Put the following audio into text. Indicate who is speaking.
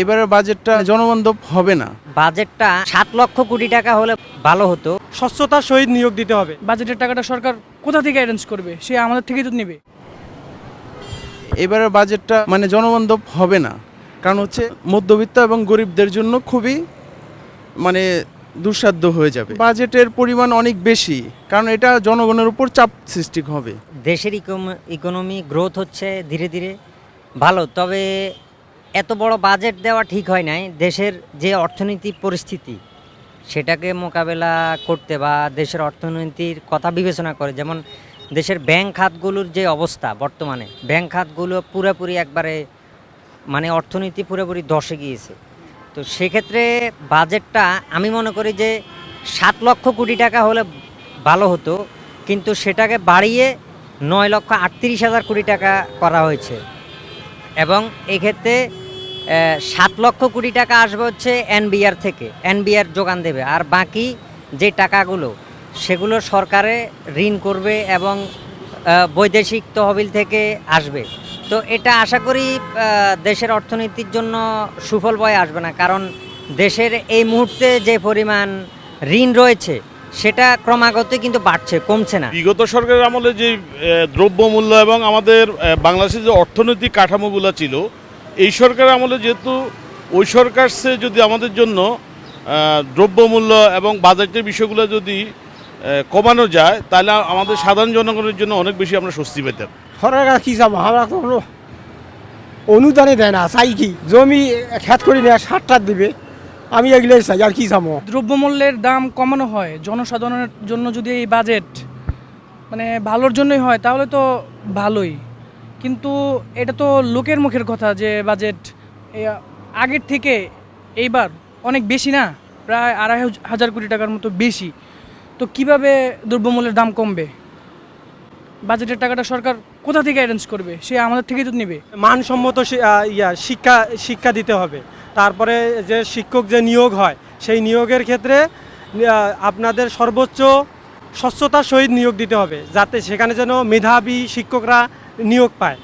Speaker 1: এবারের বাজেটটা জনবান্ধব হবে না।
Speaker 2: বাজেটটা 7 লক্ষ কোটি টাকা হলে ভালো হতো।
Speaker 3: স্বচ্ছতার সহিত নিয়োগ দিতে হবে।
Speaker 4: বাজেটের টাকাটা সরকার কোথা থেকে অ্যারেঞ্জ করবে? সে আমাদের থেকেই তো নেবে।
Speaker 1: এবারের বাজেটটা জনবান্ধব হবে না, কারণ হচ্ছে মধ্যবিত্ত এবং গরিবদের জন্য খুবই দুঃসাধ্য হয়ে যাবে। বাজেটের পরিমাণ অনেক বেশি, কারণ এটা জনগণের উপর চাপ সৃষ্টি হবে।
Speaker 2: দেশের ইকোনমি গ্রোথ হচ্ছে ধীরে ধীরে ভালো, তবে এত বড় বাজেট দেওয়া ঠিক হয় নাই। দেশের যে অর্থনীতি পরিস্থিতি সেটাকে মোকাবেলা করতে বা দেশের অর্থনীতির কথা বিবেচনা করে, যেমন দেশের ব্যাংক খাতগুলোর যে অবস্থা বর্তমানে, ব্যাংক খাতগুলো পুরোপুরি একবারে অর্থনীতি পুরোপুরি ধসে গিয়েছে। তো সেক্ষেত্রে বাজেটটা আমি মনে করি যে 7 লক্ষ কোটি টাকা হলে ভালো হতো, কিন্তু সেটাকে বাড়িয়ে 9,38,000 কোটি টাকা করা হয়েছে। এবং এক্ষেত্রে 7 লক্ষ কোটি টাকা আসবে হচ্ছে এনবিআর থেকে, এনবিআর যোগান দেবে, আর বাকি যে টাকাগুলো সেগুলো সরকারে ঋণ করবে এবং বৈদেশিক তহবিল থেকে আসবে। তো এটা আশা করি দেশের অর্থনীতির জন্য সুফল বয়ে আসবে না, কারণ দেশের এই মুহূর্তে যে পরিমাণ ঋণ রয়েছে সেটা ক্রমাগতই কিন্তু বাড়ছে, কমছে না।
Speaker 5: বিগত সরকারের আমলে যে দ্রব্যমূল্য এবং আমাদের বাংলাদেশের যে অর্থনৈতিক কাঠামোগুলো ছিল, এই সরকারের আমলে যেহেতু ওই সরকার সে যদি আমাদের জন্য দ্রব্যমূল্য এবং বাজেটের বিষয়গুলো যদি কমানো যায়, তাহলে আমাদের সাধারণ জনগণের জন্য অনেক বেশি আমরা স্বস্তি পেতাম।
Speaker 3: সরকার কি চাবো, আমরা তো অনুদানে দেয় না, চাই কি জমি খেত করে নেওয়া সারটা দিবে, আমি এগুলোই চাই, আর কি চাবো।
Speaker 4: দ্রব্যমূল্যের দাম কমানো হয় জনসাধারণের জন্য, যদি এই বাজেট ভালোর জন্যই হয় তাহলে তো ভালোই, কিন্তু এটা তো লোকের মুখের কথা যে বাজেট আগের থেকে এইবার অনেক বেশি না, প্রায় 2,500 কোটি টাকার মতো বেশি। তো কিভাবে দ্রব্যমূল্যের দাম কমবে? বাজেটের টাকাটা সরকার কোথা থেকে অ্যারেঞ্জ করবে? সে আমাদের থেকেই তো নেবে।
Speaker 3: মানসম্মত শিক্ষা দিতে হবে। তারপরে যে শিক্ষক যে নিয়োগ হয়, সেই নিয়োগের ক্ষেত্রে আপনাদের সর্বোচ্চ স্বচ্ছতার সহিত নিয়োগ দিতে হবে, যাতে সেখানে যেন মেধাবী শিক্ষকরা নিয়োগ পায়।